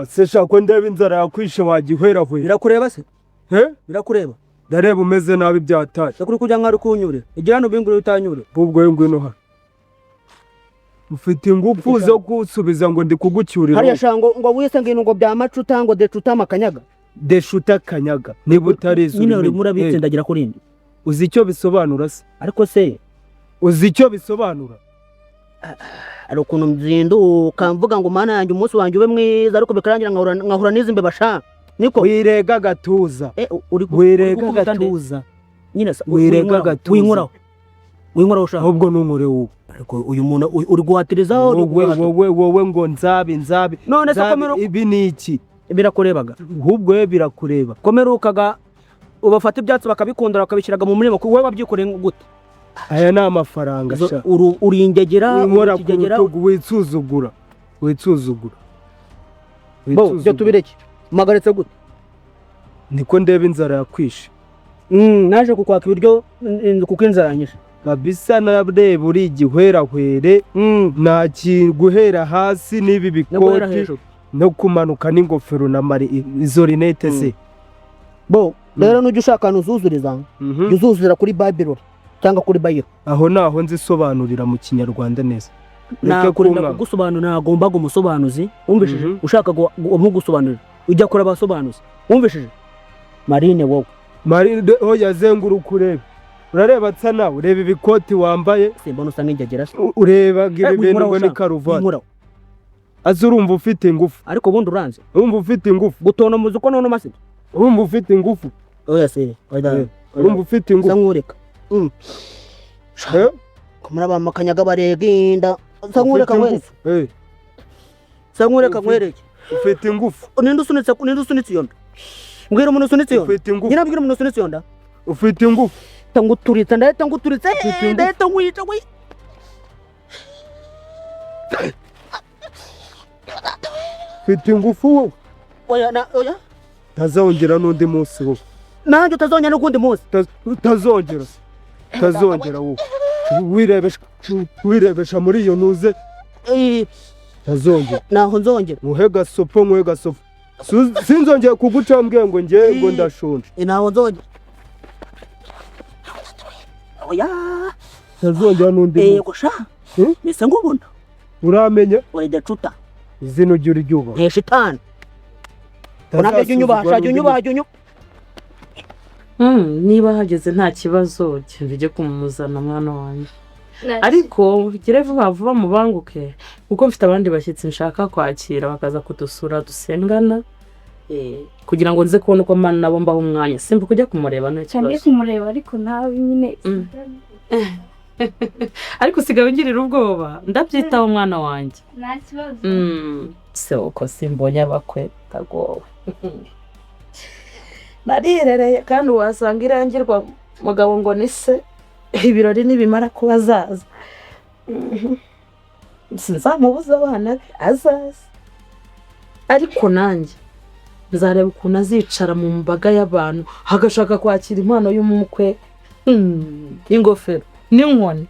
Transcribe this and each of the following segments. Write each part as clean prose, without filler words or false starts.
Se shako ndebe inzara yakwishe wagihwera hwe. Birakureba se? Birakureba. Ndareba umeze nabi byataye. Sakuri kujya nkari kunyure. Igira no bingure utanyure. Ubwo ngwino ha. Ufite ingufu zo gusubiza ngo ndi kugucyurira. Hariya shango ngo wise ngino ngo bya macuta ngo decuta makanyaga. Deshuta kanyaga. Niba utarizo. Nyine uri murabitse ndagira kurindi. Uzi icyo bisobanura se? Ariko se uzi icyo bisobanura? Ari ukuntu mzindu kamvuga ngo mana yanjye umunsi wanjye ube mwiza ariko bikarangira nkahura n'izimbe basha. Niko wirega gatuza. Wirega gatuza. Nyine wirega gatuza. Winkoraho sha. Ahubwo nunkore wowe. Ariko uyu muntu uri guhatirizaho wowe ngo nzabe. None se komero ibi niki? Birakurebaga. Ahubwo we birakureba. Komerukaga ubafata ibyatsi bakabikundira bakabishiraga mu murimo wowe wabyikoreye gute? Aya na amafaranga sha. Uri ingegera ukigegera witsuzugura. Bo byo tubireke. Magaretse gute? Niko ndebe inzara yakwishe. Naje kukwaka ibiryo kuko inzara yanyishe. Kabisa nabure buri gihwerahwere guhera hasi nibi bikoti no kumanuka n'ingofero na mari izo rinete se. Bo rero nujye ushaka nuzuzuriza uzuzurira kuri Babylon cyangwa kuri Bayiro. Aho naho nzisobanurira mu Kinyarwanda neza. Nako kurinda kugusobanura nagomba gumusobanuzi umvishije ushaka gusobanurira ujya kora abasobanuzi umvishije Marine wowe Marine oya zenguruka urebe. Urareba tsana ureba ibikoti wambaye simbona usanga ingegera ureba ibintu ngo ni karuvati. Azurumva ufite ingufu ariko bundi uranze urumva ufite ingufu gutona muzi ko none masite urumva ufite ingufu oya se urumva ufite ingufu sankureka kumara bamakanyaga bareginda sankureka mwese sankureka nkwereke ufite ingufu ninde usunitse yonda mbwira umuntu usunitse yonda nyina mbwira umuntu usunitse yonda ufite ingufu tanguturitse ndahita ngwica we ufite ingufu wowe oya tazongera n'undi munsi wowe nanjye utazongera n'undi munsi tazongera wowe wirebesha muri iyo ntuze tazongera naho nzongera muhe gasopo sinzongera kuguca mbwe ngo ngiye ngo ndashonje naho nzongera oya tazongera n'undi munsi gusha mise ngubona uramenye decuta izino jya uryubaha shitani unabyo jya unyubaha niba hageze nta kibazo ujye kumuzana mwana wanjye ariko ugire vuba mubanguke kuko mfite abandi bashyitsi nshaka kwakira bakaza kudusura dusengana kugira ngo nze kubona uko mana nabo mbaho umwanya simba kujya kumureba nta kibazo cyane kumureba ariko nawe nyine ariko usigaye ungirira ubwoba ndabyitaho umwana wanjye nta kibazo se uko simbonye abakwe tagowe narirereye kandi wasanga irangirwa mugabo ngo ni se ibirori nibimara kuba azaza sinzamubuza abana be azaza ariko nanjye nzareba ukuntu azicara mu mbaga y'abantu hagashaka kwakira impano y'umukwe ingofero n'inkoni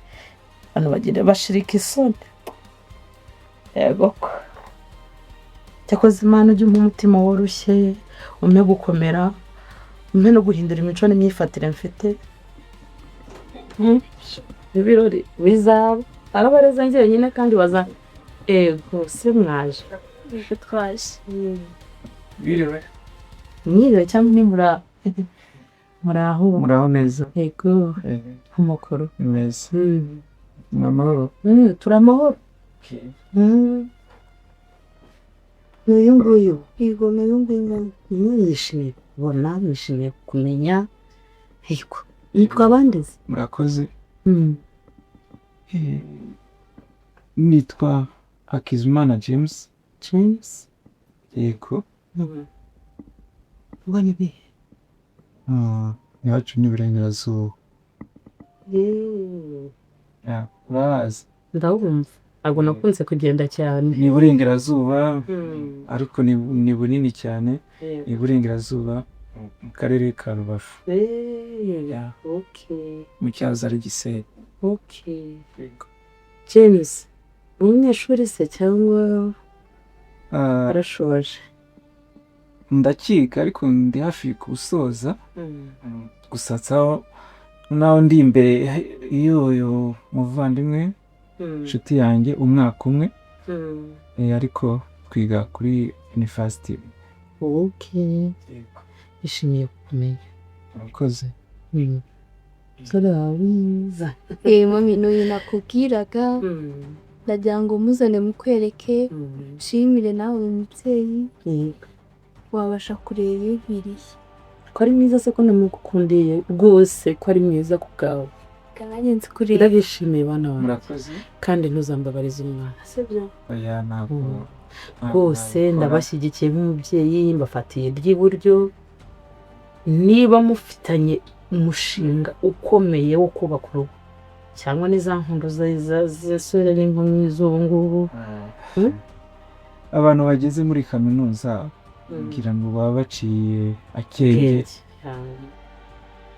hano bagira bashirika isoni yego cyakoze imana ujye umutima woroshye umpe gukomera umpe no guhindura imico n'imyifatire mfite ibirori bizaba arabareza njye nyine kandi baza ego se mwaje twaje mwiriwe cyangwa ni muraho neza ego amakuru meza namahoro turamahoro uyu nguyu yishimiye kubona yishimiye kumenya yego nitwa bandeze murakoze nitwa Hakizimana James yego ubonye bihe iwacu ni Iburengerazuba urahazi ndabumva ntabwo nakunze kugenda cyane ni Iburengerazuba ariko ni bunini cyane ni Iburengerazuba mu karere ka Rubavu mu cyahoze ari Gisenyi James umunyeshuri se cyangwa arashoje ndakika ariko ndi hafi gusoza gusatsaho naho ndi imbere y'uyu muvandimwe inshuti yanjye umwaka umwe ariko twiga kuri university. Ishimiye kukumenya. Murakoze. Turabiza. Mami n'uyu nakubwiraga ndagira ngo muzane mukwereke nshimire nawe umubyeyi wabasha kureba inkwiriye ko ari mwiza se ko namugukundiye rwose ko ari mwiza ku bwawe kanjye nzi kureba ndabishimiye bana bawe Murakoze. kandi ntuzambabarize umwana sibyo Oya ntabwo rwose ndabashyigikiye nk'umubyeyi mbafatiye ry'iburyo niba mufitanye umushinga ukomeye wo kubaka urugo cyangwa n'iza nkondo z'isore n'inkumi z'ubu ngubu abantu bageze muri kaminuza kugira ngo baba baciye akenge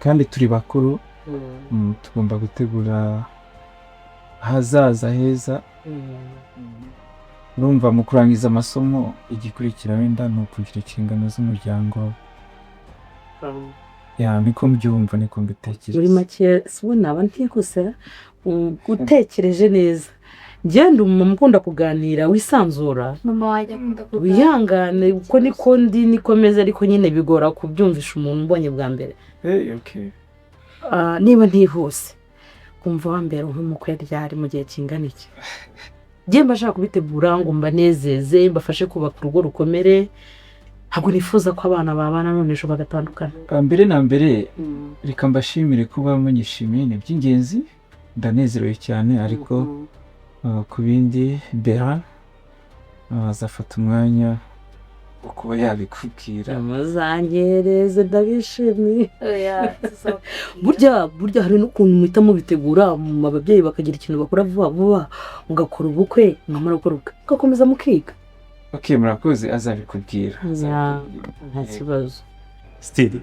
kandi turi bakuru tugomba gutegura ahazaza heza. Urumva mu kurangiza amasomo igikurikira wenda ni ukugira inshingano z'umuryango. Niko mbyumva niko mbitekereza. Muri make sibo naba ntikuse gutekereje neza. Ngende umukunda kuganira wisanzura. mama wajya akunda Wihangane uko niko ndi nikomeza ariko nyine bigora kubyumvisha umuntu mbonye bwa mbere. Okay. Niba ntihuse kumva wambere nk'umukwe ryari mu gihe kingana iki. Ngiye mbashaka kubitegura ngo mbanezeze mbafashe kubaka urugo rukomere. Ntabwo nifuza ko abana babana none ejo bagatandukana. Mbere na mbere reka mbashimire kuba munyishimiye ni by'ingenzi ndanezerewe cyane ariko ku bindi Bera azafata umwanya wo kuba yabikubwira. Muzangereze ndabishimiye. Burya hari n'ukuntu muhita mubitegura ababyeyi bakagira ikintu bakora vuba vuba mugakora ubukwe mwamara gukora ubukwe mugakomeza mukiga. Okay, murakoze azabikubwira. Nta kibazo. Still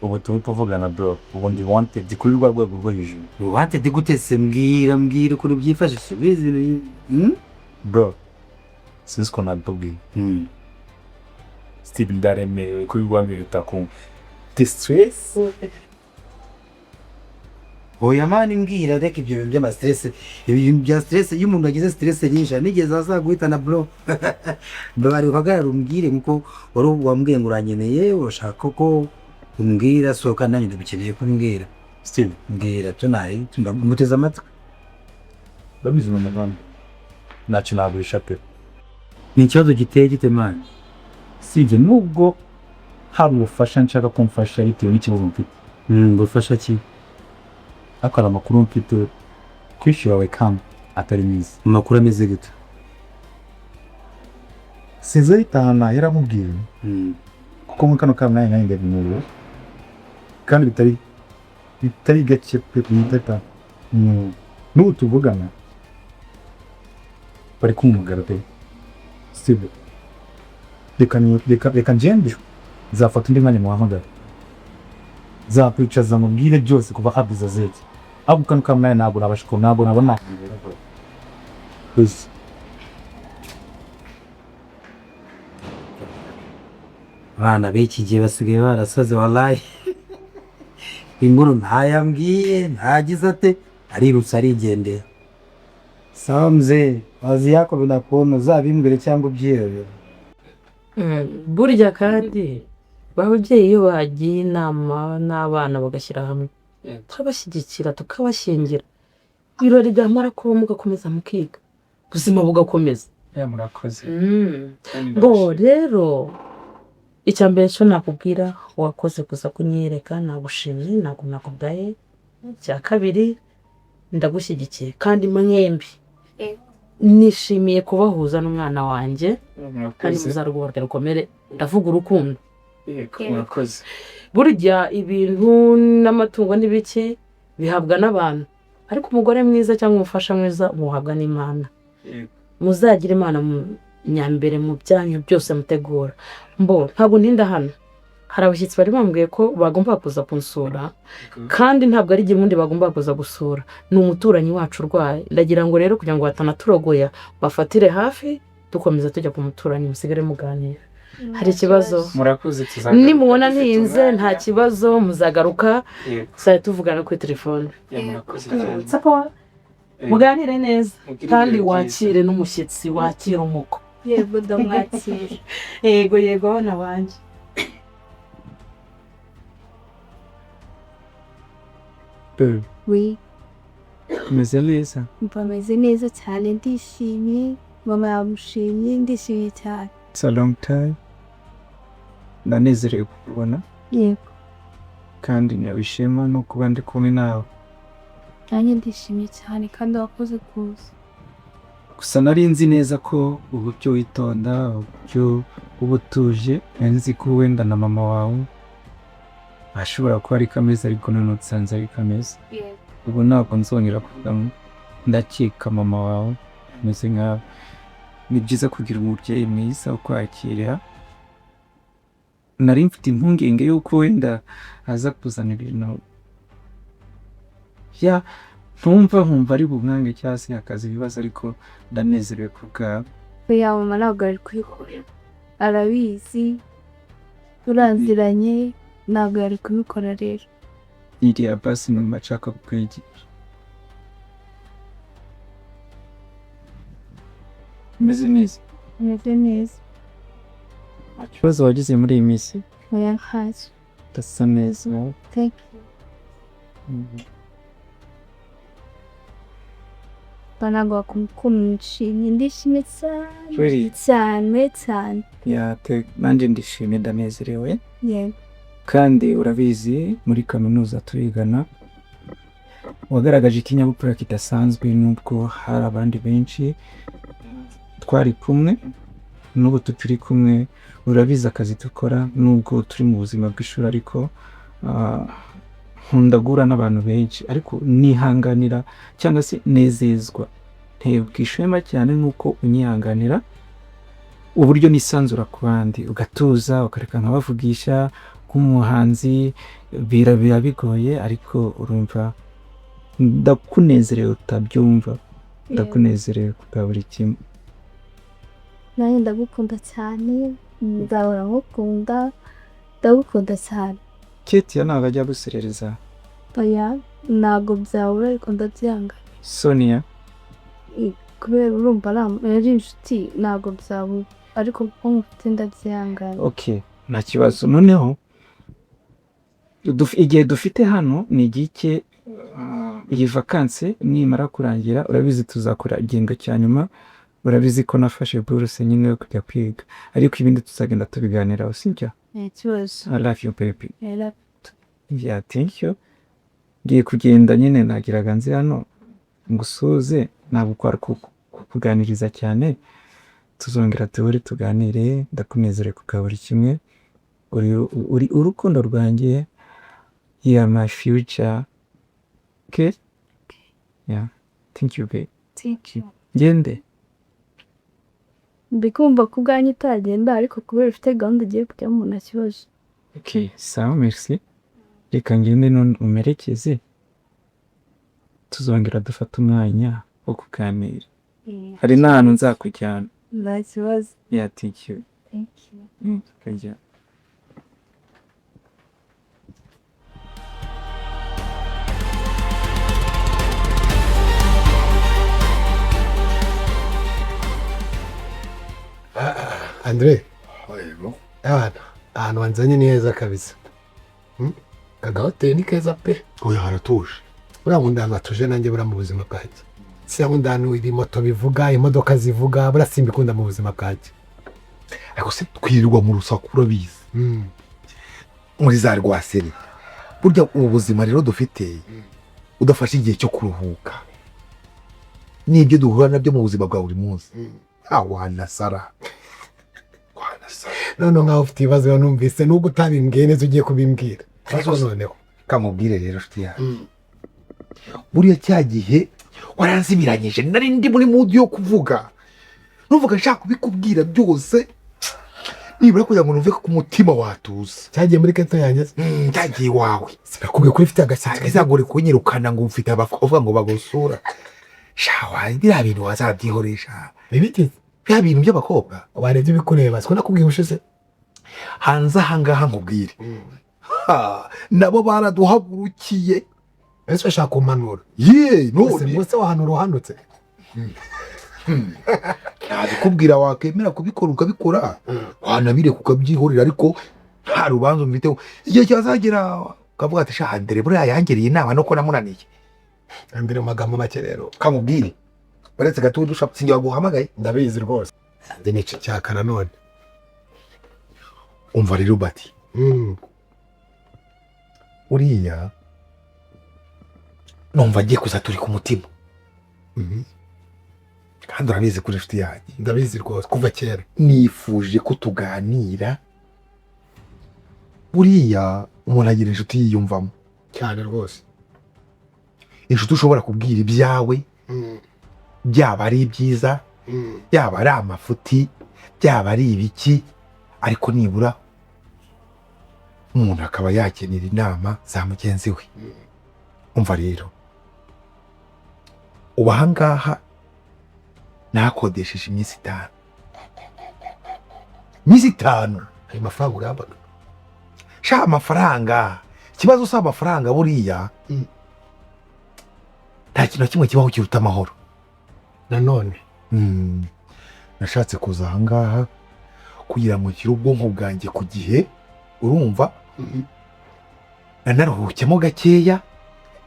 ubu tuvugana bro ubundi wanted kuri rwa rwego rwo hejuru. Wanted gute se mbwira ukuntu byifashe subizi Bro since ko nabibwiye Steve ndareme kuri rwa rwego utakumva distress. oya mani mbwira reka ibyo bintu by'ama stress ibintu bya stress iyo umuntu agize stress nyinshi nigeze azaguhitana bro bari uhagarara umbwire nkuko wari wambwiye ngo uranyeneye urashaka ko umbwira sohoka nanjye ndabikeneye ko mbwira Steve mbwira tunaye muteze amatwi babizi mu mabanga ntacyo nagurisha pe. ni ikibazo giteye gite mani Steve nubwo hari ubufasha nshaka kumfasha bitewe n'ikibazo mfite bufasha ki akora amakuru mfite kwishyura we kam atari mwiza. amakuru ameze gute Sizo itana yaramubwiye kuko mu kano kamwe nanjye ndabimubura kandi bitari gake pe bitata n'ubu tuvugana bari kumugara pe. Steve reka njyewe zafata undi mwanya muhamagara zakwicaza mubwire byose kuva habiza zeke ahubwo kano kamwe ntabwo nabashiko ntabwo nabona abana b'iki gihe basigaye barasaze wallahi inkuru ntayambwiye ntagize ate arirutse arigendera. Sawa mzee wazi yako binakuona uzabimbwire cyangwa ubyirebera. Burya kandi babyeyi iyo bagiye inama n'abana bagashyira hamwe turabashyigikira tukabashyingira ibirori byamara kuba mugakomeza mukiga ubuzima bugakomeza. Murakoze. Bo rero icya mbere cyo nakubwira wakoze kuza kunyereka nagushimye ntabwo nakugaye. Icya kabiri ndagushyigikiye kandi mwembi nishimiye kubahuza n'umwana wanjye kandi muzarwubaka rukomere ndavuga urukundo. Murakoze. Burya ibintu n'amatungo n'ibiki bihabwa n'abantu ariko umugore mwiza cyangwa umufasha mwiza muhabwa n'Imana. Muzagira Imana mu nyambere mu byanyu byose mutegura. Ntabwo ntinda hano hari abashyitsi bari bambwiye ko bagomba kuza kunsura kandi ntabwo ari igihe undi bagomba kuza gusura ni umuturanyi wacu urwaye. Ndagira ngo rero kugira ngo batanaturogoya bafatire hafi dukomeza tujya ku muturanyi musigare muganira. Hari ikibazo murakoze tuzagaruka nimubona ntinze nta kibazo muzagaruka tuzajya tuvugana kuri telefone. murakoze cyane Sapa muganire neza kandi wakire n'umushyitsi wakire umuko. Yego ndamwakira. Yego abana banje. Oui, meze neza bameze neza cyane ndishimye, mama yamushimye ndishimye cyane. it's a long time ndanezerewe kukubona Yego, kandi nabishima no kuba ndi kumwe nawe nanjye ndishimye cyane kandi wakoze kuza. gusa nari nzi neza ko uburyo witonda uburyo uba utuje nzi ko wenda na mama wawe ashobora kuba ari kameze ariko none nsanze ari kameze. Yego. Ubu ntabwo nzongera kuvuga ngo ndakeka mama wawe ameze nkawe. Ni byiza kugira umubyeyi mwiza wo kwakira. Nari mfite impungenge y'uko wenda aza kuzana ibintu nkumva ari bumwange cyangwa se akazi ibibazo, ariko ndanezerewe ku bwawe. Oya mama ntabwo ari kubikora, arabizi turaziranye, ntabwo yari kubikora rero. Iriya basi nyuma nshaka kukwigisha. Meze neza. Meze neza. Nta kibazo wagize muri iyi minsi? Oya ntacyo. Udasa neza. Thank you. Ntabwo wakumishimye, ndishimye Really? cyane. Nanjye ndishimye ndanezerewe. Yego. Kandi urabizi muri kaminuza turigana wagaragaje ikinyabupfura kidasanzwe, nubwo hari abandi benshi twari kumwe n'ubu tukiri kumwe. Urabizi akazi dukora nubwo turi mu buzima bw'ishuri, ariko nkunda guhura n'abantu benshi, ariko nihanganira cyangwa se nezezwa ntebwa ishema cyane nk'uko unyihanganira uburyo nisanzura ku bandi ugatuza ukareka nkabavugisha. Nk'umuhanzi biba bigoye, ariko urumva ndakunezerewe utabyumva. Ndakunezerewe kubwa buri kimwe. Nanjye ndagukunda cyane, nzahora nkukunda, ndagukunda cyane. Keti ntabwo ajya guserereza. Oya ntabwo byabura ariko ndabyanga. Sonia kubera urumva ari inshuti ntabwo byabura, ariko kuko mufite ndabyanga. Okay, nta kibazo. Noneho igihe dufite hano ni igike, iyi vakanse nimara kurangira urabizi tuzakora igihembwe cya nyuma. Urabizi ko nafashe buruse nyine yo kujya kwiga, ariko ibindi tuzagenda tubiganiraho, sibyo? Nta kibazo. I love you baby. I love you. Yeah, thank you. Ngiye kugenda nyine nagiraga nzi hano ngusuze, ntabwo kwari kukuganiriza cyane. Tuzongera duhure tuganire, ndakunezerewe kubwa buri kimwe. Uri urukundo rwanjye. You are my future. Okay? Yeah. Thank you babe. Thank you. Ngende. Mbikumva ko ubwanyu utagenda, ariko kubera ufite gahunda ugiye kujyamo nta kibazo. Okay, sawa, merci. Reka ngende none umerekeze. Tuzongera dufata umwanya wo kuganira. Hari n'ahantu nzakujyana. Nta kibazo. Yeah, thank you. Thank you. Kajya. Andre, ahantu wanzanye ni heza kabisa. Agahoteli ni keza pe. Oya haratuje. Uriya nkunda ahantu hatuje nanjye buriya mu buzima bwanjye. Siya nkunda ahantu ibimoto bivuga, imodoka zivuga, buriya simbikunda mu buzima bwanjye. Ariko se twirirwa mu rusaku urabizi. Muri za rwaseri. Burya ubu buzima rero dufite udafashe igihe cyo kuruhuka. Nibyo duhura nabyo mu buzima bwa buri munsi. Wanasara. None nkaho ufite ibibazo numvise nubwo utabimbwiye neza ugiye kubimbwira. Ariko noneho kamubwire rero nshuti yanjye. Buriya cya gihe waranzibiranyije, nari ndi muri mood yo kuvuga. Nuvuga nshaka kubikubwira byose. Nibura kugira ngo numve ko umutima watuza. Cyagiye muri keto yanjye. Cyagiye wawe. Sinakubwiye ko ufite agashyaka. Izagore kunyirukana ngo mfite abavuga ngo bagusura. Shawa biriya bintu wazabyihoresha. Ibiki? bya bintu by'abakobwa warebye ibikureba siko nakubwiye ushize hanze ahangaha nkubwire nabo baraduhagurukiye ese bashaka kumanura none bose wahanura uhandutse ntabikubwira wakemera kubikora ukabikora wanabireka ukabyihorera ariko nta rubanza umfiteho igihe cyazagera ukavuga ati sha Andere buriya yangereye inama no ko namunaniye Andere mu magambo make rero kamubwire baretse gato dusha sinjye waguhamagaye ndabizi rwose ndi nice cyaka nanone umva rero bati uriya numva agiye kuza turi ku mutima kandi urabizi kuri inshuti yanjye ndabizi rwose kuva kera nifuje ko tuganira buriya umuntu agira inshuti yiyumvamo cyane rwose inshuti ushobora kubwira ibyawe byaba ari ibyiza byaba ari amafuti byaba ari ibiki ariko nibura umuntu akaba yakenera inama za mugenzi we umva rero ubu ahangaha nakodesheje iminsi 5 iminsi 5 ayo mafaranga urabaga sha amafaranga ikibazo si amafaranga buriya nta kintu kimwe kibaho kiruta amahoro nanone nashatse kuza ahangaha kugira ngo nshyire ubwonko bwanjye ku gihe urumva nanaruhukemo gakeya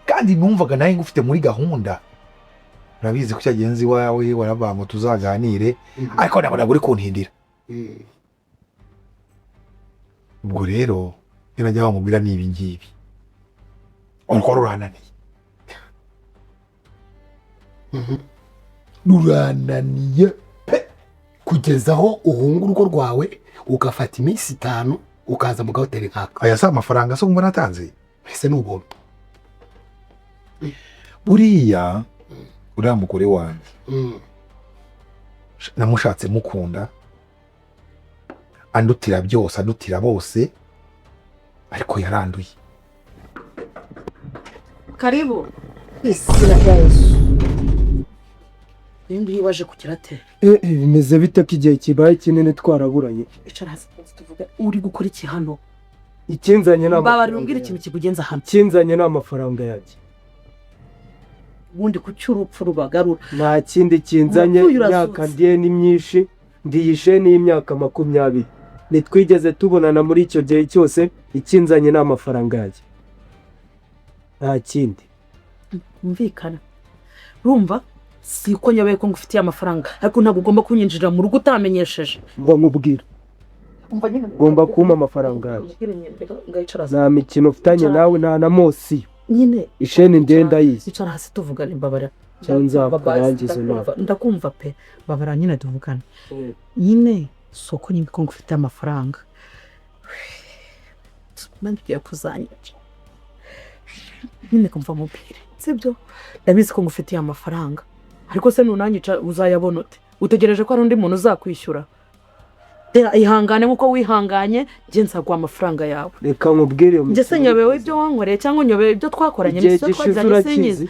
kandi numvaga nawe ngufite muri gahunda urabizi ko cyagenzi wawe waravuga ngo tuzaganire ariko nabona uri kuntindira ubwo rero najya bamubwira ni ibi ngibi uko rurananiye rurananiye pe kugeza aho uhunga urugo rwawe ugafata iminsi 5 ukaza mu gahoteli nkaka aya si amafaranga so ngo natanze ese n'ubwo buriya uriya mugore wanjye namushatse mukunda andutira byose andutira bose ariko yaranduye karibu izina rya Yesu ngiye waje kugira ate bimeze bite ko igihe kibaye kinini twaraburanye icara hasi tuvuga uri gukora iki hano ikinzanye baba rumbwira ikintu kikugenza hano kinzanye n'amafaranga yanjye ubundi ku cy'urupfu rubagarura nta kindi kinzanye imyaka ndiye ni myinshi ndiyishe n'imyaka 20 nitwigeze tubonana muri icyo gihe cyose ikinzanye n'amafaranga yanjye nta kindi umvikana rumva si uko nyabaye ko ngufitiye amafaranga ariko ntabwo ugomba kunyinjira mu rugo utamenyesheje ngo nkubwire ugomba kumpa amafaranga yanjye nta mikino ufitanye nawe nta na mosi nyine isheni ndenda yize icara hasi tuvugana imbabara cyanza barangize nawe ndakumva pe babara nyine tuvugana nyine soko nyine ko ngufite amafaranga nangiye kuzanyica nyine kumva mubwire sibyo ndabizi ko ngufitiye amafaranga ariko se nunanyica uzayabona ute utegereje ko ari undi muntu uzakwishyura ihangane nkuko wihanganye nge nzaguha amafaranga yawe reka nkubwire nge se nyobewe ibyo wankoreye cyangwa nyobewe ibyo twakoranye n'isoko twagiranye sinyizi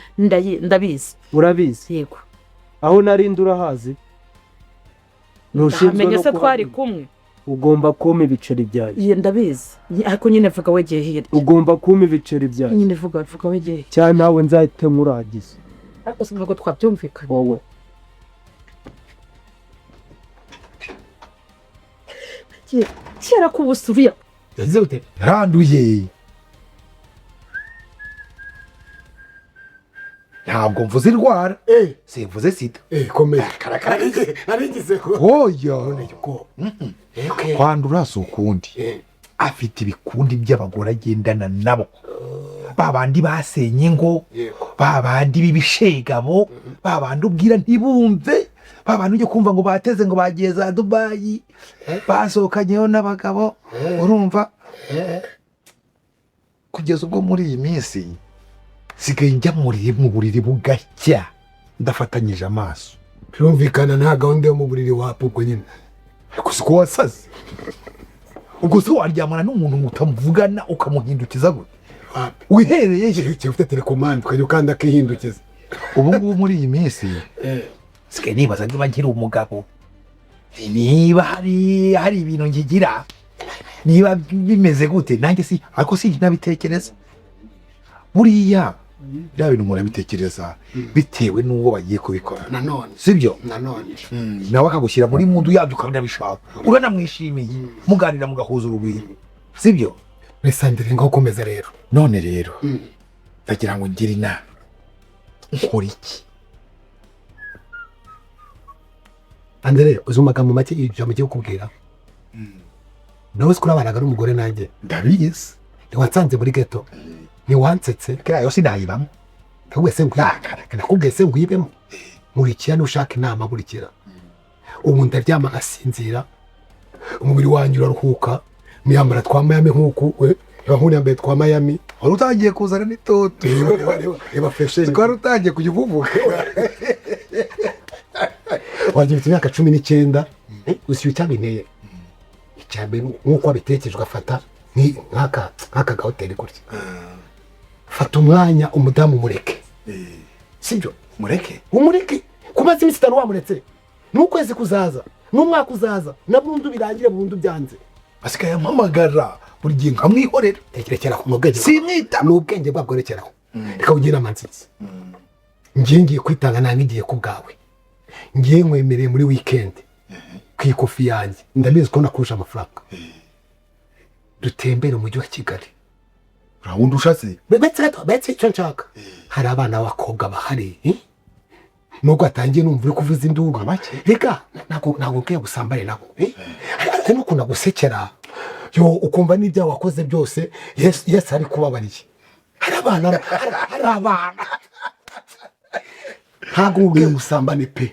ndabizi urabizi yego aho narindi urahazi ntushimye se twari kumwe ugomba kuma ibiceri byanjye ndabizi ariko nyine vuga wegeye hirya ugomba kuma ibiceri byanjye nyine vuga wegeye cyane nawe nzahite nkuragiza ariko se ntabwo twabyumvikanye wowe kera ko ubusuriya yagize ute yaranduye ntabwo mvuze indwara simvuze sida komeye narigizeho oya kwandura si ukundi afite ibikundi by'abagore agendana nabo babandi basenye ingo babandi b'ibishegabo babandi ubwira ntibumve babandi ujye kumva ngo bateze ngo bagiye za Dubai basohokanyeho n'abagabo urumva kugeza ubwo muri iyi minsi sigaye njya mu buriri bugacya ndafatanyije amaso birumvikana nta gahunda yo mu buriri wapfa ubwo nyine ariko siko wasaze ubwo se waryamana n'umuntu mutamuvugana ukamuhindukiza gute wihereye igihe ufite telekomande ukajya ukanda akihindukiza ubu ngubu muri iyi minsi sigaye nibaza niba ngira umugabo niba hari ibintu ngigira niba bimeze gute nanjye si ariko si nabitekereza buriya bya bintu murabitekereza bitewe n'uwo bagiye kubikora nanone sibyo nanone nawe akagushyira muri mundu yabyo ukabinabishaka uranamwishimiye muganira mugahuza urugwiro sibyo Sandrine ngo komeza rero none rero ndagira ngo ngire inama nkora iki Andre uzi amagambo make ibyo mugiye kukubwira nawe kurabanaga n'umugore nanjye ndabizi ntiwansanze muri ghetto ntiwansetse kera yo sinayibamo wese nakubwiye se nguyibemo nkurikira nushaka inama burikira ubu ndaryama ngasinzira umubiri wanjye uraruhuka muyambara twa Miami nk'uku we nk'uri yambaye twa Miami wari utangiye kuzana n'itoto reba feshe twari utangiye kujya uvuvuga wagira imyaka 19 usiyo cyabinteye icyambe nk'uko wabitekejwe afata nk'aka hoteli gutya fata umwanya umudamu mureke sibyo umureke kumaze iminsi 5 wamuretse n'ukwezi kuzaza n'umwaka uzaza na burundu birangire burundu byanze asigaye ampamagara buri gihe nkamwihorera tekerekeraho n'ubwenge simwita n'ubwenge bwagorekeraho reka ugira amanzizi ngiye kwitanga nta n'igiye ku bwawe ngiye nkwemereye muri weekend ku ikofi yanjye ndabizi ko nakurusha amafaranga dutembere umujyi wa Kigali urabunda ushatse betse icyo nshaka hari abana b'abakobwa bahari nubwo atangiye numva uri kuvuza induru reka ntabwo ugiye gusambane nabo hari n'ukuntu agusekera yo ukumva n'ibyo wakoze byose Yesu ari kubabariye hari abana ntabwo ugiye gusambane pe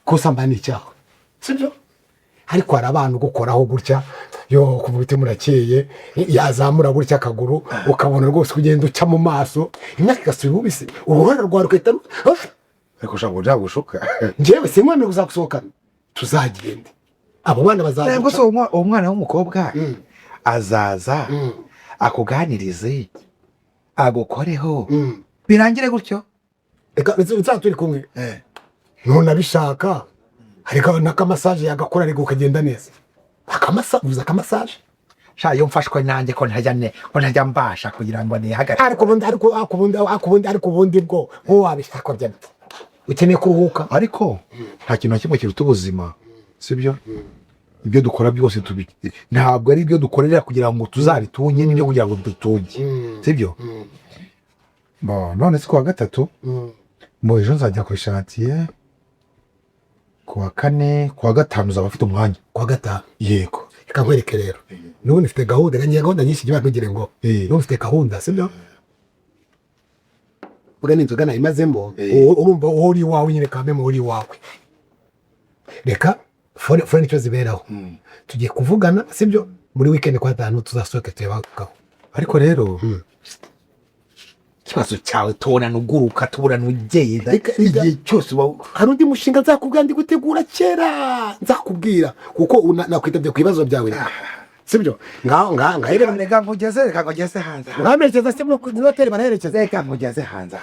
ko usambane icyaha sibyo ariko hari abantu gukoraho gutya yo kuvuga murakeye yazamura gutya akaguru ukabona rwose kugenda uca mu maso imyaka igasubira ubise uruhara rwawe rukahita ariko ushaka byagushuka njyewe simwemere kuzagusohokana tuzagende abo bana bazaza ntabwo so umwana w'umukobwa azaza akuganirize agukoreho birangire gutyo reka turi kumwe none abishaka ariko n'akamasaje yagakora ariko ukagenda neza akamasaje shayo mfashwe nanjye ko ntajya mbasha kugira ngo nihagarare ariko ubundi bwo wowe wabishaka bya ukeneye kuruhuka ariko nta kintu na kimwe kiruta ubuzima sibyo ibyo dukora byose ntabwo ari ibyo dukorera kugira ngo tuzabitunge n'ibyo kugira ngo dutunge sibyo none si kuwa gatatu ejo nzajya ku ishantiye kuwa 4 kuwa 5 uzaba ufite umwanya kuwa 5 yego reka nkwereke rero n'ubundi ufite gahunda nyinshi jya ntugire ngo n'ubu ufite gahunda sibyo ugana inzoga nayimazemo urumva uri iwawe nyine kameme uri iwawe reka fone nicyo ziberaho tugiye kuvugana sibyo muri weekend kwa 5 tuzasohoke tuyabagaho ariko rero ikibazo cyawe tubona nuguruka tubura nugenda igihe cyose hari undi mushinga nzakubwira ndi gutegura kera nzakubwira kuko nakwitabye ku bibazo byawe sibyo ngaho reka nkugeze hanze ngamerekeza se mu hoteli baraherekeza reka nkugeze hanze